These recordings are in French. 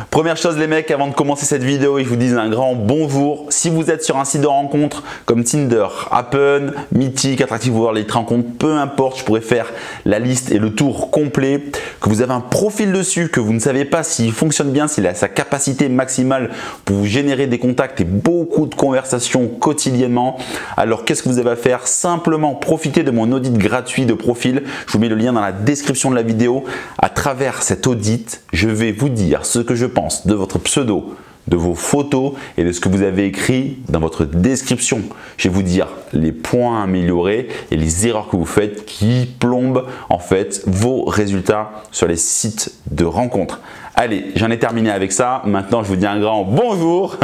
Première chose les mecs, avant de commencer cette vidéo, je vous dis un grand bonjour. Si vous êtes sur un site de rencontre comme Tinder, Happen, Mythic, Attractive World, les rencontres, peu importe, je pourrais faire la liste et le tour complet. Que vous avez un profil dessus, que vous ne savez pas s'il fonctionne bien, s'il a sa capacité maximale pour vous générer des contacts et beaucoup de conversations quotidiennement. Alors qu'est-ce que vous avez à faire? Simplement profitez de mon audit gratuit de profil. Je vous mets le lien dans la description de la vidéo. À travers cet audit, je vais vous dire ce que je pense de votre pseudo, de vos photos et de ce que vous avez écrit dans votre description. Je vais vous dire les points à améliorer et les erreurs que vous faites qui plombent en fait vos résultats sur les sites de rencontres. Allez, j'en ai terminé avec ça. Maintenant, je vous dis un grand bonjour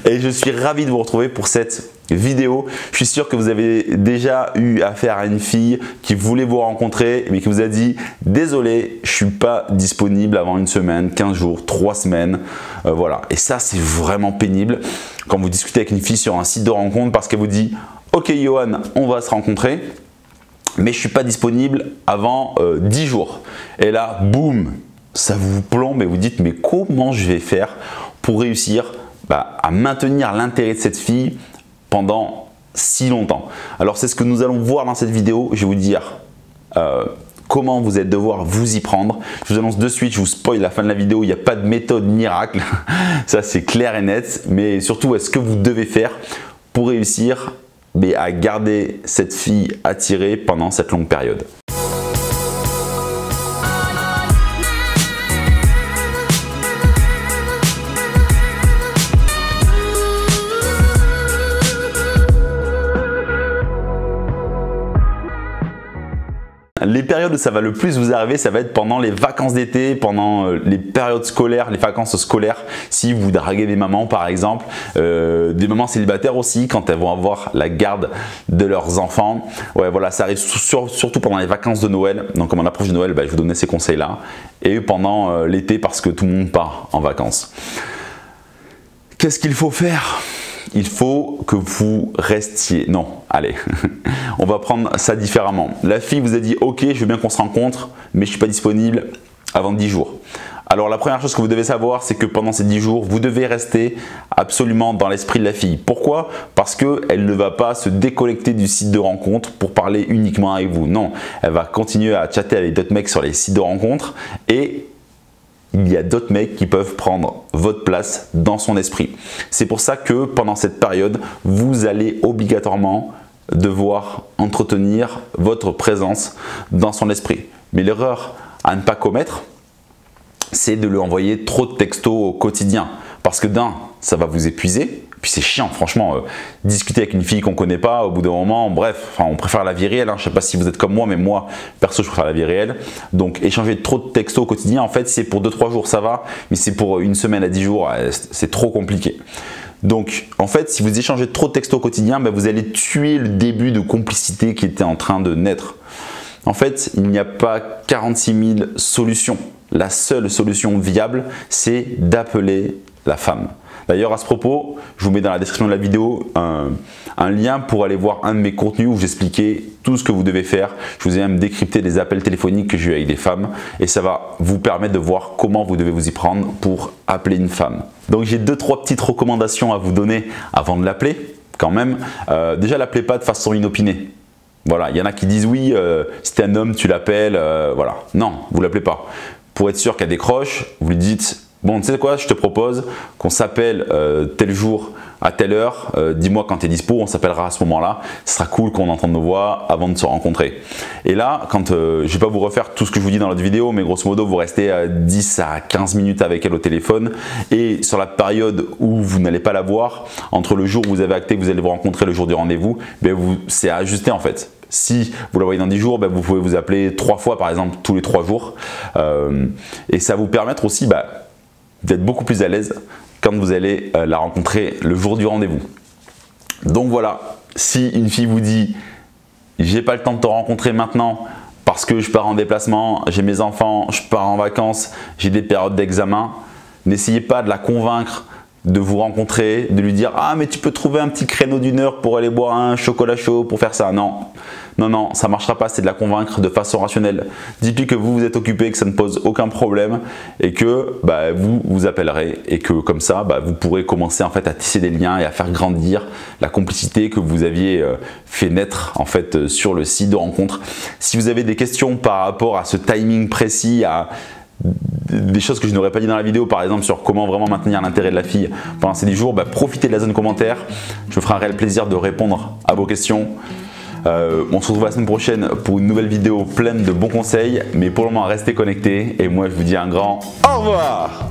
et je suis ravi de vous retrouver pour cette vidéo. Je suis sûr que vous avez déjà eu affaire à une fille qui voulait vous rencontrer mais qui vous a dit « Désolé, je ne suis pas disponible avant une semaine, 15 jours, 3 semaines. » Voilà. Et ça, c'est vraiment pénible quand vous discutez avec une fille sur un site de rencontre parce qu'elle vous dit « Ok, Johan, on va se rencontrer, mais je ne suis pas disponible avant 10 jours. » Et là, boum, ça vous plombe et vous dites « Mais comment je vais faire pour réussir à maintenir l'intérêt de cette fille pendant si longtemps ?» Alors c'est ce que nous allons voir dans cette vidéo. Je vais vous dire comment vous allez devoir vous y prendre. Je vous annonce de suite, je vous spoil la fin de la vidéo, il n'y a pas de méthode miracle. Ça c'est clair et net. Mais surtout, est-ce que vous devez faire pour réussir à garder cette fille attirée pendant cette longue période? Les périodes où ça va le plus vous arriver, ça va être pendant les vacances d'été, pendant les périodes scolaires, les vacances scolaires. Si vous draguez des mamans par exemple, des mamans célibataires aussi, quand elles vont avoir la garde de leurs enfants. Ouais, voilà, ça arrive surtout pendant les vacances de Noël. Donc comme on approche de Noël, je vais vous donner ces conseils-là. Et pendant l'été parce que tout le monde part en vacances. Qu'est-ce qu'il faut faire? Il faut que vous restiez. Non, allez, on va prendre ça différemment. La fille vous a dit « Ok, je veux bien qu'on se rencontre, mais je ne suis pas disponible avant 10 jours. » Alors la première chose que vous devez savoir, c'est que pendant ces 10 jours, vous devez rester absolument dans l'esprit de la fille. Pourquoi? Parce qu'elle ne va pas se déconnecter du site de rencontre pour parler uniquement avec vous. Non, elle va continuer à chatter avec d'autres mecs sur les sites de rencontre et il y a d'autres mecs qui peuvent prendre votre place dans son esprit. C'est pour ça que pendant cette période, vous allez obligatoirement devoir entretenir votre présence dans son esprit. Mais l'erreur à ne pas commettre, c'est de lui envoyer trop de textos au quotidien. Parce que d'un, ça va vous épuiser. Puis c'est chiant, franchement, discuter avec une fille qu'on ne connaît pas, au bout d'un moment, bref, on préfère la vie réelle. Je ne sais pas si vous êtes comme moi, mais moi, perso, je préfère la vie réelle. Donc, échanger trop de textos au quotidien, en fait, c'est pour 2-3 jours, ça va. Mais c'est pour une semaine à 10 jours, c'est trop compliqué. Donc, en fait, si vous échangez trop de textos au quotidien, vous allez tuer le début de complicité qui était en train de naître. En fait, il n'y a pas 46 000 solutions. La seule solution viable, c'est d'appeler la femme. D'ailleurs, à ce propos, je vous mets dans la description de la vidéo un lien pour aller voir un de mes contenus où j'expliquais tout ce que vous devez faire. Je vous ai même décrypté des appels téléphoniques que j'ai eu avec des femmes et ça va vous permettre de voir comment vous devez vous y prendre pour appeler une femme. Donc, j'ai 2-3 petites recommandations à vous donner avant de l'appeler quand même. Déjà, l'appelez pas de façon inopinée. Voilà, il y en a qui disent oui, si tu es un homme, tu l'appelles. Voilà. Non, vous ne l'appelez pas. Pour être sûr qu'elle décroche, vous lui dites « Bon, tu sais quoi, je te propose qu'on s'appelle tel jour à telle heure, dis-moi quand tu es dispo, on s'appellera à ce moment-là, ce sera cool qu'on entende nos voix avant de se rencontrer. » Et là, quand je ne vais pas vous refaire tout ce que je vous dis dans l'autre vidéo, mais grosso modo, vous restez 10 à 15 minutes avec elle au téléphone et sur la période où vous n'allez pas la voir, entre le jour où vous avez acté que vous allez vous rencontrer, le jour du rendez-vous, c'est à ajuster en fait. Si vous la voyez dans 10 jours, vous pouvez vous appeler 3 fois par exemple, tous les 3 jours. Et ça va vous permettre aussi d'être beaucoup plus à l'aise quand vous allez la rencontrer le jour du rendez-vous. Donc voilà, si une fille vous dit « j'ai pas le temps de te rencontrer maintenant parce que je pars en déplacement, j'ai mes enfants, je pars en vacances, j'ai des périodes d'examen », n'essayez pas de la convaincre de vous rencontrer, de lui dire « Ah mais tu peux trouver un petit créneau d'1 heure pour aller boire un chocolat chaud pour faire ça ». Non, non, non, ça ne marchera pas, c'est de la convaincre de façon rationnelle. Dites-lui que vous êtes occupé, que ça ne pose aucun problème et que vous vous appellerez et que comme ça, vous pourrez commencer en fait à tisser des liens et à faire grandir la complicité que vous aviez fait naître en fait sur le site de rencontre. Si vous avez des questions par rapport à ce timing précis, à des choses que je n'aurais pas dit dans la vidéo, par exemple sur comment vraiment maintenir l'intérêt de la fille pendant ces 10 jours, profitez de la zone commentaire, je me ferai un réel plaisir de répondre à vos questions. On se retrouve la semaine prochaine pour une nouvelle vidéo pleine de bons conseils, mais pour le moment restez connectés et moi je vous dis un grand au revoir.